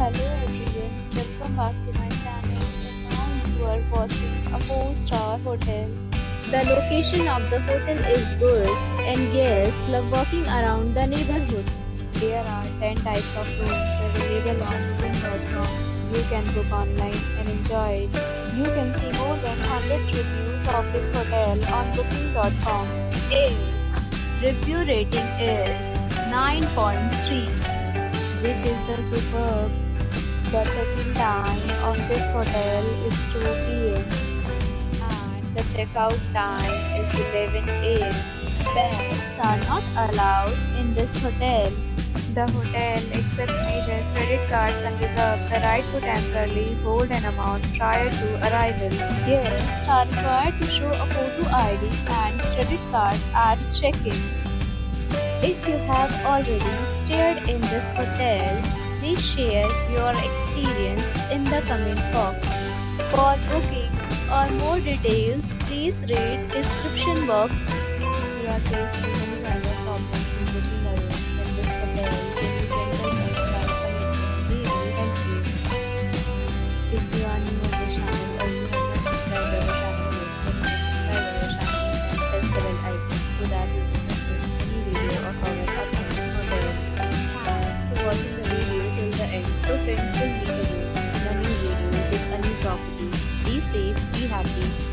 Hello everyone, welcome back to my channel and now you are watching a 4-star hotel. The location of the hotel is good and guests love walking around the neighborhood. There are 10 types of rooms available on booking.com. You can book online and enjoy it. You can see more than 100 reviews of this hotel on booking.com. Its review rating is 9.3, which is the superb. The check-in time on this hotel is 2 p.m. and the checkout time is 11 a.m. Pets are not allowed in this hotel. The hotel accepts major credit cards and reserves the right to temporarily hold an amount prior to arrival. Guests are required to show a photo ID and credit card at check-in. If you have already stayed in this hotel, please share your experience in the comment box. For booking or more details, please read description box. If you are facing any kind of problem in booking a room in this hotel, then you can tell us by commenting. We will help you. If you are new on the channel or you have not subscribed our channel yet, then please subscribe our channel and press the bell icon so that you do not miss any video of our upcoming hotel. Thanks for watching the video till the end. So friends, will meet again in a new video with a new property. Be safe, be happy.